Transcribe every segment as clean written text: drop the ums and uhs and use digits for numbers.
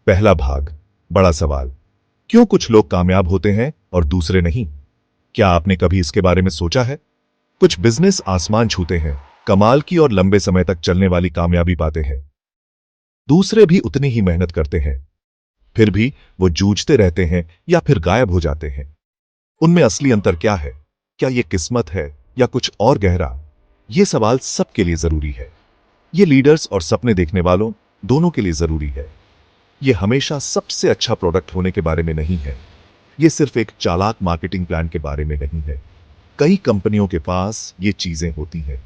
पहला भाग, बड़ा सवाल। क्यों कुछ लोग कामयाब होते हैं और दूसरे नहीं? क्या आपने कभी इसके बारे में सोचा है? कुछ बिजनेस आसमान छूते हैं, कमाल की और लंबे समय तक चलने वाली कामयाबी पाते हैं। दूसरे भी उतनी ही मेहनत करते हैं, फिर भी वो जूझते रहते हैं या फिर गायब हो जाते हैं। उनमें असली अंतर क्या है? क्या ये किस्मत है या कुछ और गहरा? ये सवाल सबके लिए जरूरी है। ये लीडर्स और सपने देखने वालों दोनों के लिए जरूरी है। ये हमेशा सबसे अच्छा प्रोडक्ट होने के बारे में नहीं है। ये सिर्फ एक चालाक मार्केटिंग प्लान के बारे में नहीं है। कई कंपनियों के पास ये चीजें होती हैं,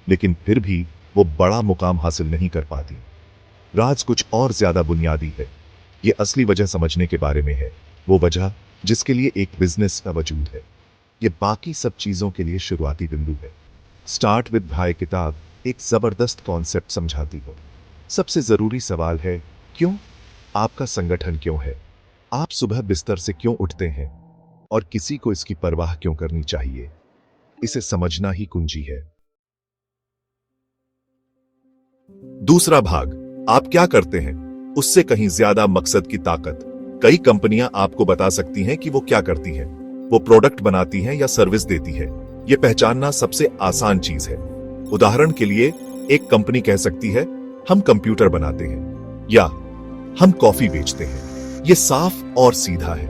लेकिन फिर भी वो बड़ा मुकाम हासिल नहीं कर पाती। राज कुछ और ज्यादा बुनियादी है। ये असली वजह समझने के बारे में है, वो वजह जिसके लिए एक बिजनेस का वजूद है। ये बाकी सब चीजों के लिए शुरुआती बिंदु है। स्टार्ट विद भाई किताब एक जबरदस्त कॉन्सेप्ट समझाती हो। सबसे जरूरी सवाल है क्यों? आपका संगठन क्यों है? आप सुबह बिस्तर से क्यों उठते हैं? और किसी को इसकी परवाह क्यों करनी चाहिए? इसे समझना ही कुंजी है। दूसरा भाग, आप क्या करते हैं उससे कहीं ज्यादा मकसद की ताकत। कई कंपनियां आपको बता सकती हैं कि वो क्या करती हैं। वो प्रोडक्ट बनाती हैं या सर्विस देती है। ये पहचानना सबसे आसान चीज है। उदाहरण के लिए, एक कंपनी कह सकती है, हम कंप्यूटर बनाते हैं, या हम कॉफी बेचते हैं। ये साफ और सीधा है,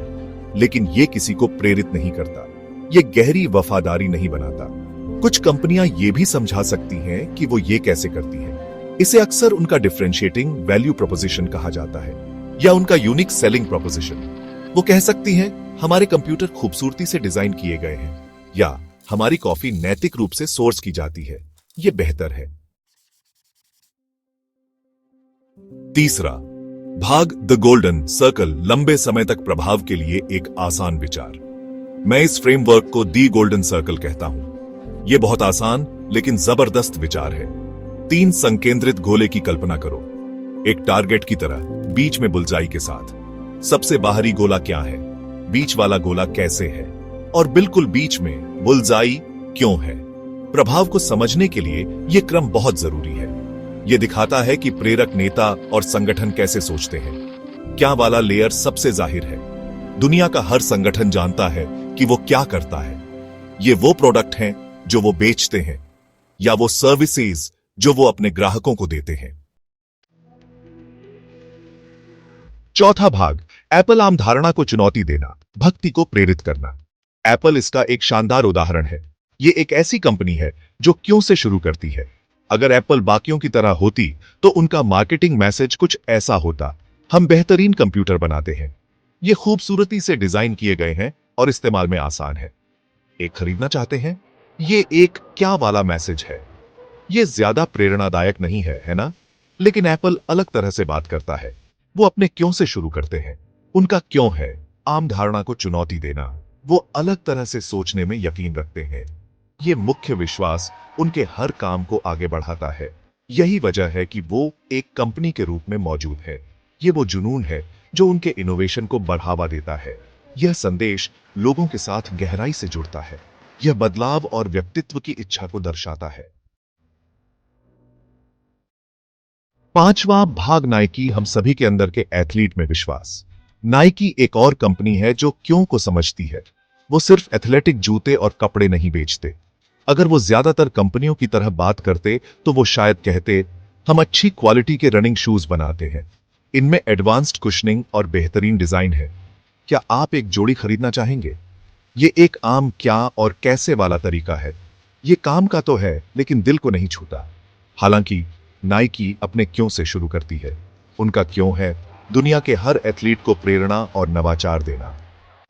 लेकिन ये किसी को प्रेरित नहीं करता। ये गहरी वफादारी नहीं बनाता। कुछ कंपनियां ये भी समझा सकती हैं कि वो ये कैसे करती हैं। इसे अक्सर उनका डिफरेंशिएटिंग वैल्यू प्रोपोजिशन कहा जाता है, या उनका यूनिक सेलिंग प्रोपोजिशन। वो कह सकती हैं, हमारे कंप्यूटर खूबसूरती से डिजाइन किए गए हैं, या हमारी कॉफी नैतिक रूप से सोर्स की जाती है। ये बेहतर है। तीसरा भाग, द गोल्डन सर्कल, लंबे समय तक प्रभाव के लिए एक आसान विचार। मैं इस फ्रेमवर्क को दी गोल्डन सर्कल कहता हूं। यह बहुत आसान लेकिन जबरदस्त विचार है। 3 संकेंद्रित गोले की कल्पना करो, एक टारगेट की तरह, बीच में बुलजाई के साथ। सबसे बाहरी गोला क्या है? बीच वाला गोला कैसे है? और बिल्कुल बीच में बुलजाई क्यों है? प्रभाव को समझने के लिए यह क्रम बहुत जरूरी है। यह दिखाता है कि प्रेरक नेता और संगठन कैसे सोचते हैं। क्या वाला लेयर सबसे जाहिर है। दुनिया का हर संगठन जानता है कि वो क्या करता है। ये वो प्रोडक्ट हैं जो वो बेचते हैं, या वो सर्विसेज जो वो अपने ग्राहकों को देते हैं। चौथा भाग, एप्पल आम धारणा को चुनौती देना, भक्ति को प्रेरित करना। एप्पल इसका एक शानदार उदाहरण है। ये एक ऐसी कंपनी है जो क्यों से शुरू करती है। अगर एप्पल बाकियों की तरह होती तो उनका मार्केटिंग मैसेज कुछ ऐसा होता, हम बेहतरीन कंप्यूटर बनाते हैं। ये खूबसूरती से डिजाइन किए गए हैं और इस्तेमाल में आसान है। एक खरीदना चाहते हैं? ये एक क्या वाला मैसेज है। ये ज्यादा प्रेरणादायक नहीं है, है ना? लेकिन एप्पल अलग तरह से बात करता है। वो अपने क्यों से शुरू करते हैं। उनका क्यों है आम धारणा को चुनौती देना। वो अलग तरह से सोचने में यकीन रखते हैं। ये मुख्य विश्वास उनके हर काम को आगे बढ़ाता है। यही वजह है कि वो एक कंपनी के रूप में मौजूद है। ये वो जुनून है जो उनके इनोवेशन को बढ़ावा देता है। यह संदेश लोगों के साथ गहराई से जुड़ता है। यह बदलाव और व्यक्तित्व की इच्छा को दर्शाता है। पांचवा भाग, नाइकी, हम सभी के अंदर के एथलीट में विश्वास। नाइकी एक और कंपनी है जो क्यों को समझती है। वो सिर्फ एथलेटिक जूते और कपड़े नहीं बेचते। अगर वो ज्यादातर कंपनियों की तरह बात करते तो वो शायद कहते, हम अच्छी क्वालिटी के रनिंग शूज बनाते हैं। इनमें एडवांस्ड कुशनिंग और बेहतरीन डिजाइन है। क्या आप एक जोड़ी खरीदना चाहेंगे? ये एक आम क्या और कैसे वाला तरीका है। ये काम का तो है, लेकिन दिल को नहीं छूता। हालांकि नाइकी अपने क्यों से शुरू करती है। उनका क्यों है दुनिया के हर एथलीट को प्रेरणा और नवाचार देना।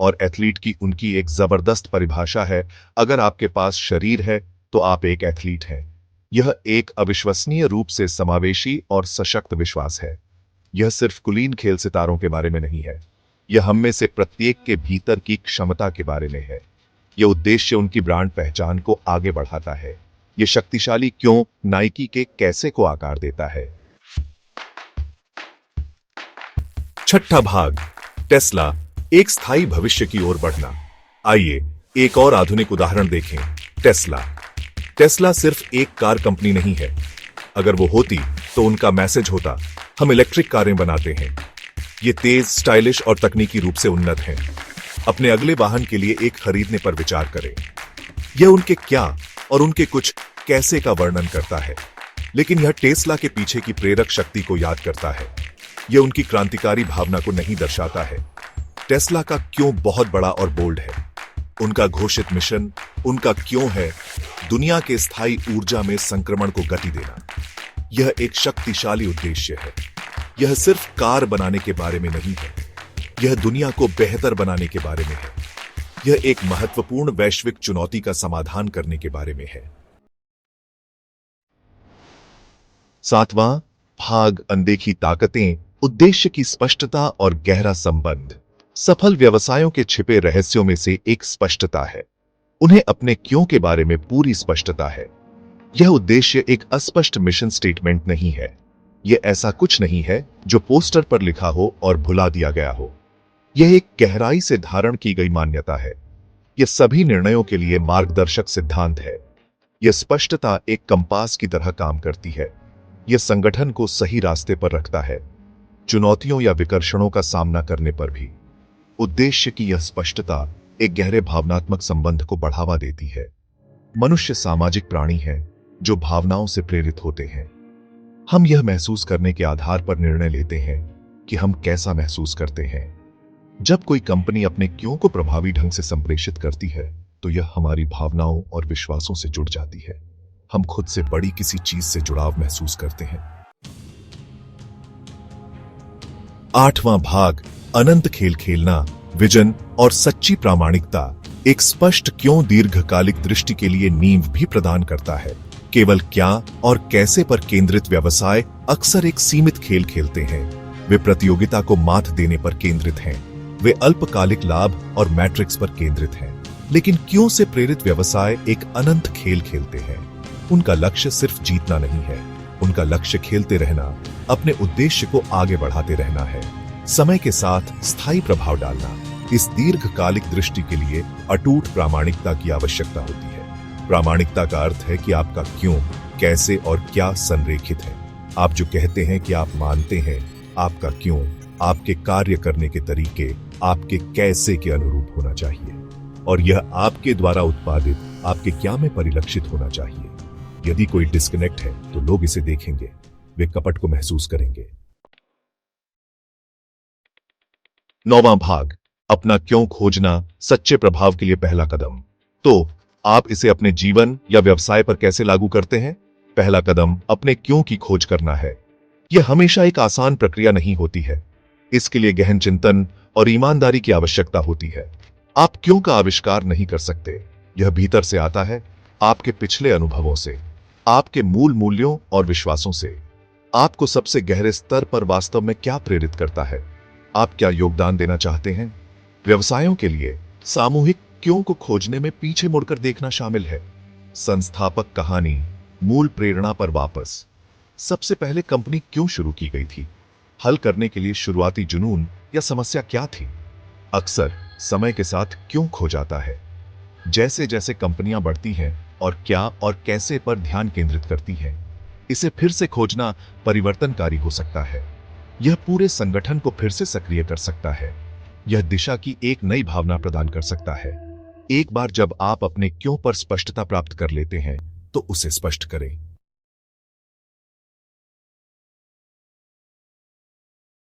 और एथलीट की उनकी एक जबरदस्त परिभाषा है, अगर आपके पास शरीर है तो आप एक एथलीट हैं। यह एक अविश्वसनीय रूप से समावेशी और सशक्त विश्वास है। यह सिर्फ कुलीन खेल सितारों के बारे में नहीं है। यह हम में से प्रत्येक के भीतर की क्षमता के बारे में है। यह उद्देश्य उनकी ब्रांड पहचान को आगे बढ़ाता है। यह शक्तिशाली क्यों नाइकी के कैसे को आकार देता है। छठा भाग, टेस्ला, एक स्थायी भविष्य की ओर बढ़ना। आइए एक और आधुनिक उदाहरण देखें। टेस्ला सिर्फ एक कार कंपनी नहीं है। अगर वो होती तो उनका मैसेज होता, हम इलेक्ट्रिक कारें बनाते हैं। ये तेज, स्टाइलिश और तकनीकी रूप से उन्नत हैं। अपने अगले वाहन के लिए एक खरीदने पर विचार करें। यह उनके क्या और उनके कुछ कैसे का वर्णन करता है, लेकिन यह टेस्ला के पीछे की प्रेरक शक्ति को याद करता है। यह उनकी क्रांतिकारी भावना को नहीं दर्शाता है। टेस्ला का क्यों बहुत बड़ा और बोल्ड है। उनका घोषित मिशन, उनका क्यों है दुनिया के स्थायी ऊर्जा में संक्रमण को गति देना। यह एक शक्तिशाली उद्देश्य है। यह सिर्फ कार बनाने के बारे में नहीं है, यह दुनिया को बेहतर बनाने के बारे में है। यह एक महत्वपूर्ण वैश्विक चुनौती का समाधान करने के बारे में है। 7वां भाग, अनदेखी ताकतें, उद्देश्य की स्पष्टता और गहरा संबंध। सफल व्यवसायों के छिपे रहस्यों में से एक स्पष्टता है। उन्हें अपने क्यों के बारे में पूरी स्पष्टता है। यह उद्देश्य एक अस्पष्ट मिशन स्टेटमेंट नहीं है। यह ऐसा कुछ नहीं है जो पोस्टर पर लिखा हो और भुला दिया गया हो। यह एक गहराई से धारण की गई मान्यता है। यह सभी निर्णयों के लिए मार्गदर्शक सिद्धांत है। यह स्पष्टता एक कंपास की तरह काम करती है। यह संगठन को सही रास्ते पर रखता है, चुनौतियों या विकर्षणों का सामना करने पर भी। उद्देश्य की यह स्पष्टता एक गहरे भावनात्मक संबंध को बढ़ावा देती है। मनुष्य सामाजिक प्राणी है जो भावनाओं से प्रेरित होते हैं। हम यह महसूस करने के आधार पर निर्णय लेते हैं कि हम कैसा महसूस करते हैं। जब कोई कंपनी अपने क्यों को प्रभावी ढंग से संप्रेषित करती है तो यह हमारी भावनाओं और विश्वासों से जुड़ जाती है। हम खुद से बड़ी किसी चीज से जुड़ाव महसूस करते हैं। 8वां भाग, अनंत खेल खेलना, विजन और सच्ची प्रामाणिकता। एक स्पष्ट क्यों दीर्घकालिक दृष्टि के लिए नींव भी प्रदान करता है। केवल क्या और कैसे पर केंद्रित व्यवसाय अक्सर एक सीमित खेल खेलते हैं। वे प्रतियोगिता को मात देने पर केंद्रित हैं। वे अल्पकालिक लाभ और मैट्रिक्स पर केंद्रित हैं। लेकिन क्यों से प्रेरित व्यवसाय एक अनंत खेल खेलते हैं। उनका लक्ष्य सिर्फ जीतना नहीं है, उनका लक्ष्य खेलते रहना, अपने उद्देश्य को आगे बढ़ाते रहना है, समय के साथ स्थायी प्रभाव डालना। इस दीर्घकालिक दृष्टि के लिए अटूट प्रामाणिकता की आवश्यकता होती है। प्रामाणिकता का अर्थ है कि आपका क्यों, कैसे और क्या संरेखित है। आप जो कहते हैं कि आप मानते हैं, आपका क्यों आपके कार्य करने के तरीके आपके कैसे के अनुरूप होना चाहिए, और यह आपके द्वारा उत्पादित आपके क्या में परिलक्षित होना चाहिए। यदि कोई डिस्कनेक्ट है तो लोग इसे देखेंगे, वे कपट को महसूस करेंगे। 9वां भाग, अपना क्यों खोजना, सच्चे प्रभाव के लिए पहला कदम। तो आप इसे अपने जीवन या व्यवसाय पर कैसे लागू करते हैं? पहला कदम अपने क्यों की खोज करना है। यह हमेशा एक आसान प्रक्रिया नहीं होती है। इसके लिए गहन चिंतन और ईमानदारी की आवश्यकता होती है। आप क्यों का आविष्कार नहीं कर सकते। यह भीतर से आता है, आपके पिछले अनुभवों से, आपके मूल मूल्यों और विश्वासों से। आपको सबसे गहरे स्तर पर वास्तव में क्या प्रेरित करता है। आप क्या योगदान देना चाहते हैं। व्यवसायों के लिए सामूहिक क्यों को खोजने में पीछे मुड़कर देखना शामिल है। संस्थापक कहानी, मूल प्रेरणा पर वापस। सबसे पहले कंपनी क्यों शुरू की गई थी। हल करने के लिए शुरुआती जुनून या समस्या क्या थी। अक्सर समय के साथ क्यों खो जाता है। जैसे जैसे कंपनियां बढ़ती हैं और क्या और कैसे पर ध्यान केंद्रित करती हैं, इसे फिर से खोजना परिवर्तनकारी हो सकता है। यह पूरे संगठन को फिर से सक्रिय कर सकता है। यह दिशा की एक नई भावना प्रदान कर सकता है। एक बार जब आप अपने क्यों पर स्पष्टता प्राप्त कर लेते हैं तो उसे स्पष्ट करें।